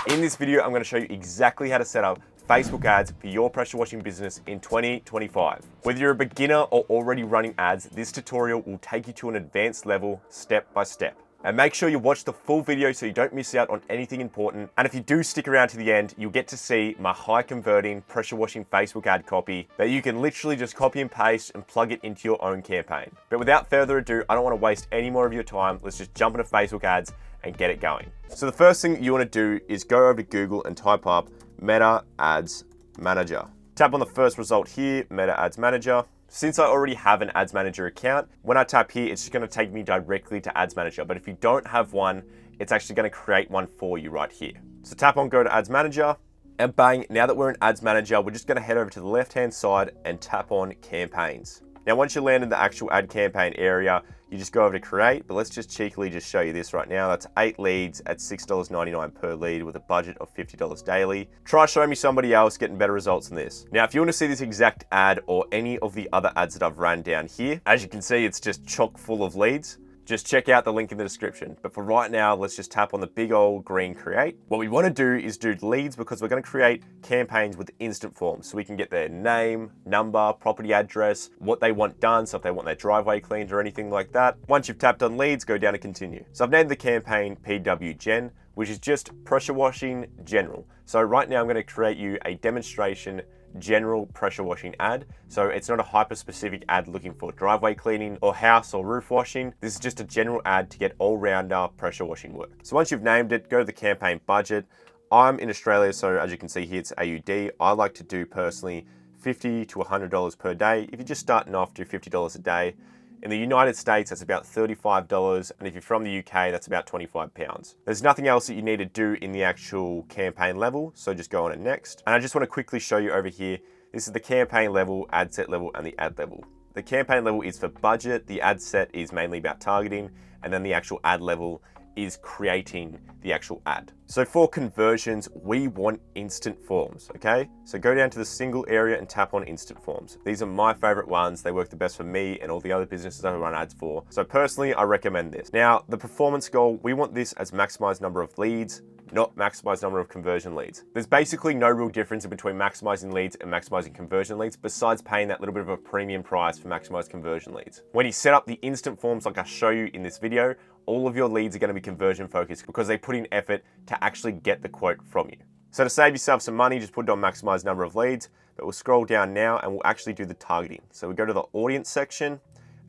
In this video, I'm going to show you exactly how to set up Facebook ads for your pressure washing business in 2025. Whether you're a beginner or already running ads, this tutorial will take you to an advanced level step by step. And make sure you watch the full video so you don't miss out on anything important. And if you do stick around to the end, you'll get to see my high converting pressure washing Facebook ad copy that you can literally just copy and paste and plug it into your own campaign. But without further ado, I don't want to waste any more of your time. Let's just jump into Facebook ads and get it going. So the first thing you want to do is go over to Google and type up Meta Ads Manager. Tap on the first result here, Meta Ads Manager. Since I already have an Ads Manager account, when I tap here, it's just going to take me directly to Ads Manager. But if you don't have one, it's actually going to create one for you right here. So tap on Go to Ads Manager, and bang, now that we're in Ads Manager, we're just going to head over to the left-hand side and tap on Campaigns. Now, once you land in the actual ad campaign area, you just go over to create, but let's just cheekily just show you this right now. That's 8 leads at $6.99 per lead with a budget of $50 daily. Try showing me somebody else getting better results than this. Now, if you want to see this exact ad or any of the other ads that I've ran down here, as you can see, it's just chock full of leads. Just check out the link in the description. But for right now, let's just tap on the big old green create. What we want to do is do leads because we're going to create campaigns with instant forms. So we can get their name, number, property address, what they want done. So if they want their driveway cleaned or anything like that. Once you've tapped on leads, go down to continue. So I've named the campaign PW Gen, which is just pressure washing general. So right now I'm going to create you a demonstration general pressure washing ad. So it's not a hyper specific ad looking for driveway cleaning or house or roof washing. This is just a general ad to get all-rounder pressure washing work. So once you've named it, go to the campaign budget. I'm in Australia, so as you can see here, it's AUD. I like to do personally $50 to $100 per day. If you're just starting off, do $50 a day. In the United States, that's about $35, and if you're from the UK, that's about £25. There's nothing else that you need to do in the actual campaign level, so just go on to next. And I just want to quickly show you over here, this is the campaign level, ad set level, and the ad level. The campaign level is for budget, the ad set is mainly about targeting, and then the actual ad level is creating the actual ad. So for conversions, we want instant forms, okay? So go down to the single area and tap on instant forms. These are my favorite ones. They work the best for me and all the other businesses I run ads for. So personally, I recommend this. Now, the performance goal, we want this as maximized number of leads, not maximized number of conversion leads. There's basically no real difference between maximizing leads and maximizing conversion leads, besides paying that little bit of a premium price for maximized conversion leads. When you set up the instant forms like I show you in this video, all of your leads are going to be conversion focused because they put in effort to actually get the quote from you. So to save yourself some money, just put it on maximized number of leads, but we'll scroll down now and we'll actually do the targeting. So we go to the audience section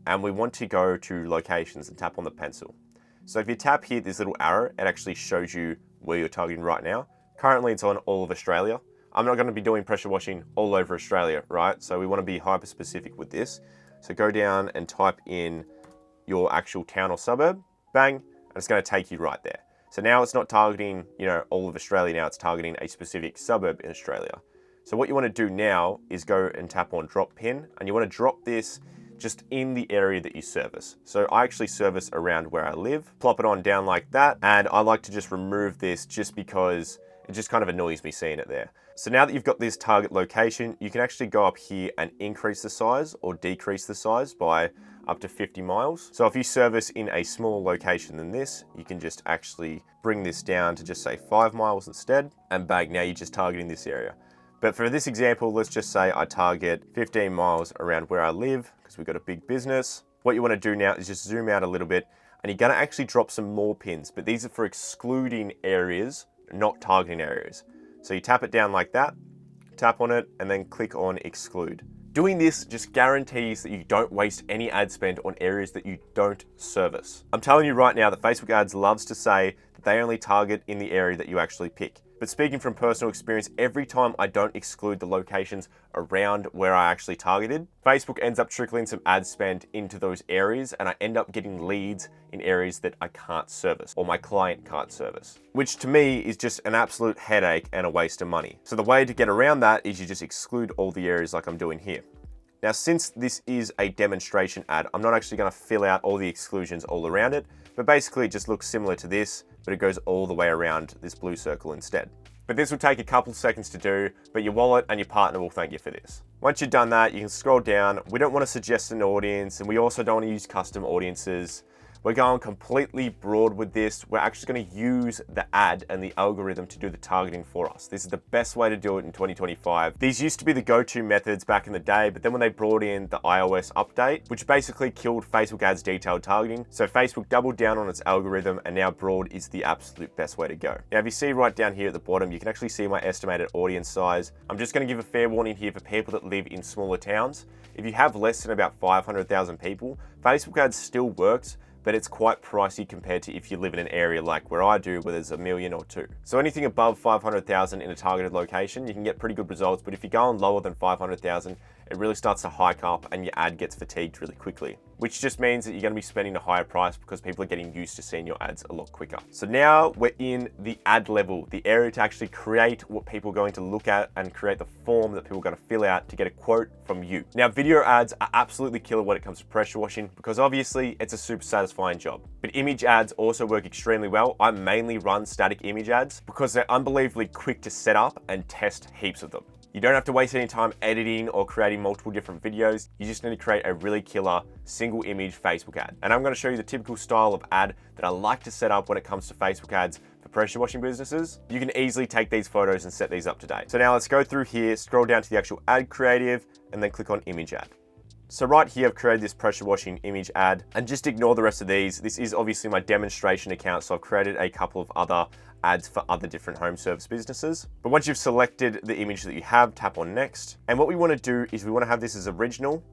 and we want to go to locations and tap on the pencil. So if you tap here, this little arrow, it actually shows you where you're targeting right now. Currently it's on all of Australia. I'm not going to be doing pressure washing all over Australia, right? So we want to be hyper specific with this. So go down and type in your actual town or suburb, bang, and it's going to take you right there. So now it's not targeting, all of Australia now, it's targeting a specific suburb in Australia. So what you want to do now is go and tap on drop pin, and you want to drop this just in the area that you service. So I actually service around where I live, plop it on down like that, and I like to just remove this just because it just kind of annoys me seeing it there. So now that you've got this target location, you can actually go up here and increase the size or decrease the size by up to 50 miles. So if you service in a smaller location than this, you can just actually bring this down to just say 5 miles instead, and bang, now you're just targeting this area. But for this example, let's just say I target 15 miles around where I live because we've got a big business. What you want to do now is just zoom out a little bit, and you're going to actually drop some more pins, but these are for excluding areas, not targeting areas. So you tap it down like that, tap on it, and then click on exclude. Doing this just guarantees that you don't waste any ad spend on areas that you don't service. I'm telling you right now that Facebook ads loves to say that they only target in the area that you actually pick. But speaking from personal experience, every time I don't exclude the locations around where I actually targeted, Facebook ends up trickling some ad spend into those areas, and I end up getting leads in areas that I can't service or my client can't service, which to me is just an absolute headache and a waste of money. So the way to get around that is you just exclude all the areas like I'm doing here. Now, since this is a demonstration ad, I'm not actually going to fill out all the exclusions all around it, but basically it just looks similar to this, but it goes all the way around this blue circle instead. But this will take a couple seconds to do, but your wallet and your partner will thank you for this. Once you've done that, you can scroll down. We don't want to suggest an audience, and we also don't want to use custom audiences. We're going completely broad with this. We're actually going to use the ad and the algorithm to do the targeting for us. This is the best way to do it in 2025. These used to be the go-to methods back in the day, but then when they brought in the iOS update, which basically killed Facebook ads detailed targeting, so Facebook doubled down on its algorithm, and now broad is the absolute best way to go. Now, if you see right down here at the bottom, you can actually see my estimated audience size. I'm just going to give a fair warning here for people that live in smaller towns. If you have less than about 500,000 people, Facebook ads still works, but it's quite pricey compared to if you live in an area like where I do, where there's 1 million or 2. So anything above 500,000 in a targeted location, you can get pretty good results, but if you're going lower than 500,000, it really starts to hike up and your ad gets fatigued really quickly, which just means that you're going to be spending a higher price because people are getting used to seeing your ads a lot quicker. So now we're in the ad level, the area to actually create what people are going to look at and create the form that people are going to fill out to get a quote from you. Now, video ads are absolutely killer when it comes to pressure washing because obviously it's a super satisfying job. But image ads also work extremely well. I mainly run static image ads because they're unbelievably quick to set up and test heaps of them. You don't have to waste any time editing or creating multiple different videos. You just need to create a really killer single image Facebook ad. And I'm going to show you the typical style of ad that I like to set up when it comes to Facebook ads for pressure washing businesses. You can easily take these photos and set these up today. So now let's go through here, scroll down to the actual ad creative, and then click on image ad. So right here, I've created this pressure washing image ad, and just ignore the rest of these. This is obviously my demonstration account, so I've created a couple of other ads for other different home service businesses. But once you've selected the image that you have, tap on next. And what we want to do is we want to have this as original,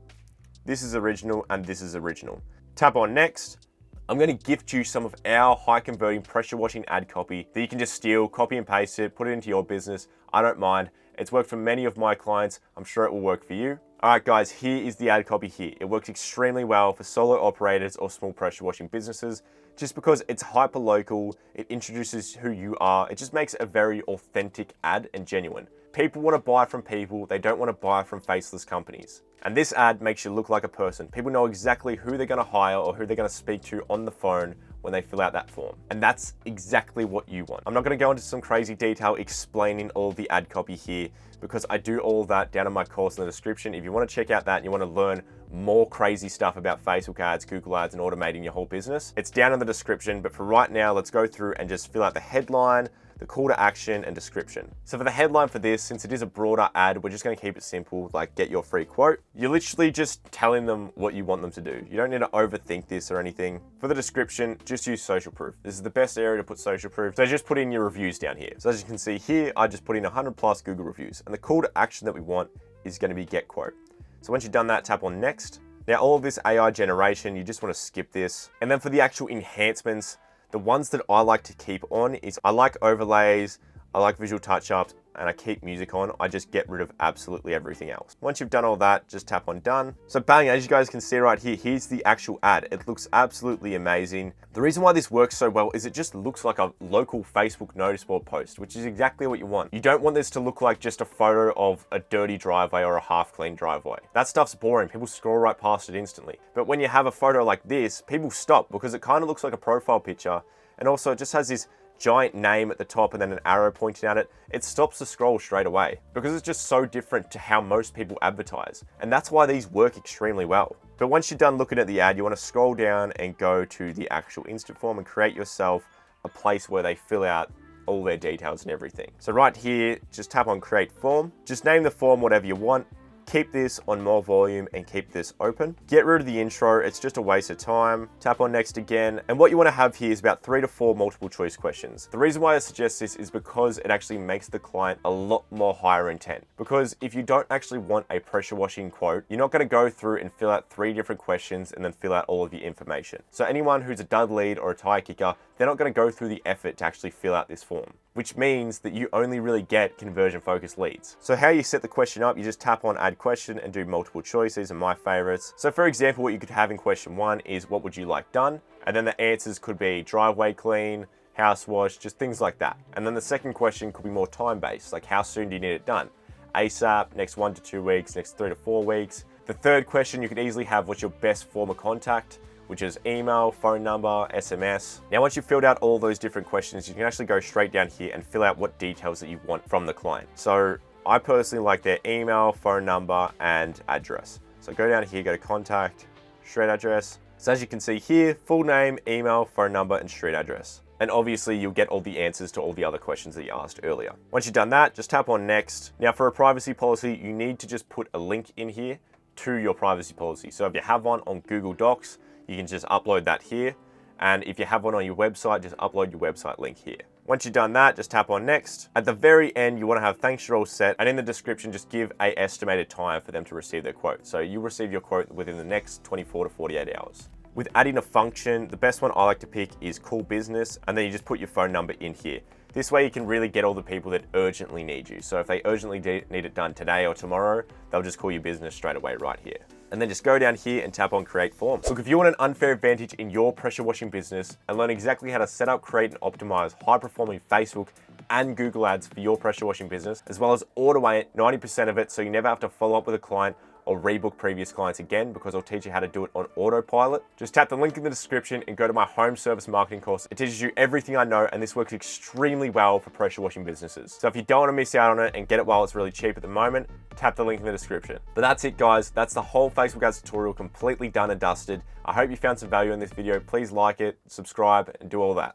this is original, and this is original. Tap on next. I'm going to gift you some of our high converting pressure washing ad copy that you can just steal, copy and paste it, put it into your business. I don't mind. It's worked for many of my clients. I'm sure it will work for you. All right, guys, here is the ad copy here. It works extremely well for solo operators or small pressure washing businesses just because it's hyper local. It introduces who you are. It just makes a very authentic ad and genuine. People want to buy from people. They don't want to buy from faceless companies. And this ad makes you look like a person. People know exactly who they're going to hire or who they're going to speak to on the phone when they fill out that form. And that's exactly what you want. I'm not going to go into some crazy detail explaining all the ad copy here because I do all that down in my course in the description. If you want to check out that and you want to learn more crazy stuff about Facebook ads, Google ads, and automating your whole business, it's down in the description. But for right now, let's go through and just fill out the headline, the call to action, and description. So for the headline for this, since it is a broader ad, we're just going to keep it simple, like get your free quote. You're literally just telling them what you want them to do. You don't need to overthink this or anything. For the description, just use social proof. This is the best area to put social proof. So just put in your reviews down here. So as you can see here, I just put in 100+ Google reviews. And the call to action that we want is going to be get quote. So once you've done that, tap on next. Now all of this AI generation, you just want to skip this. And then for the actual enhancements, the ones that I like to keep on is I like overlays, I like visual touch-ups, and I keep music on. I just get rid of absolutely everything else. Once you've done all that, just tap on done. So bang, as you guys can see right here, here's the actual ad. It looks absolutely amazing. The reason why this works so well is it just looks like a local Facebook notice board post, which is exactly what you want. You don't want this to look like just a photo of a dirty driveway or a half-clean driveway. That stuff's boring. People scroll right past it instantly. But when you have a photo like this, people stop because it kind of looks like a profile picture. And also it just has this giant name at the top and then an arrow pointing at it. It stops the scroll straight away because it's just so different to how most people advertise. And that's why these work extremely well. But once you're done looking at the ad, you want to scroll down and go to the actual instant form and create yourself a place where they fill out all their details and everything. So right here, just tap on create form. Just name the form whatever you want. Keep this on more volume and keep this open. Get rid of the intro, it's just a waste of time. Tap on next again. And what you want to have here is about 3 to 4 multiple choice questions. The reason why I suggest this is because it actually makes the client a lot more higher intent. Because if you don't actually want a pressure washing quote, you're not going to go through and fill out 3 different questions and then fill out all of your information. So anyone who's a dud lead or a tire kicker, they're not going to go through the effort to actually fill out this form, which means that you only really get conversion focused leads. So how you set the question up, you just tap on add question and do multiple choice. These are my favorites. So for example, what you could have in question 1 is what would you like done? And then the answers could be driveway clean, house wash, just things like that. And then the second question could be more time based, like how soon do you need it done? ASAP, next 1 to 2 weeks, next 3 to 4 weeks. The third question you could easily have what's your best form of contact, which is email, phone number, SMS. Now, once you've filled out all those different questions, you can actually go straight down here and fill out what details that you want from the client. So I personally like their email, phone number, and address. So go down here, go to contact, straight address, So as you can see here, full name, email, phone number, and street address. And obviously you'll get all the answers to all the other questions that you asked earlier. Once you've done that, just tap on next. Now for a privacy policy, you need to just put a link in here to your privacy policy. So if you have one on Google Docs, you can just upload that here. And if you have one on your website, just upload your website link here. Once you've done that, just tap on next. At the very end, you want to have thanks you're all set. And in the description, just give a estimated time for them to receive their quote. So you'll receive your quote within the next 24 to 48 hours. With adding a function, the best one I like to pick is Call Business, and then you just put your phone number in here. This way you can really get all the people that urgently need you. So if they urgently need it done today or tomorrow, they'll just call your business straight away right here. And then just go down here and tap on Create Form. Look, if you want an unfair advantage in your pressure washing business and learn exactly how to set up, create, and optimize high-performing Facebook and Google ads for your pressure washing business, as well as automate 90% of it so you never have to follow up with a client or rebook previous clients again, because I'll teach you how to do it on autopilot. Just tap the link in the description and go to my home service marketing course. It teaches you everything I know, and this works extremely well for pressure washing businesses. So if you don't want to miss out on it and get it while it's really cheap at the moment, tap the link in the description. But that's it, guys. That's the whole Facebook ads tutorial completely done and dusted. I hope you found some value in this video. Please like it, subscribe, and do all that.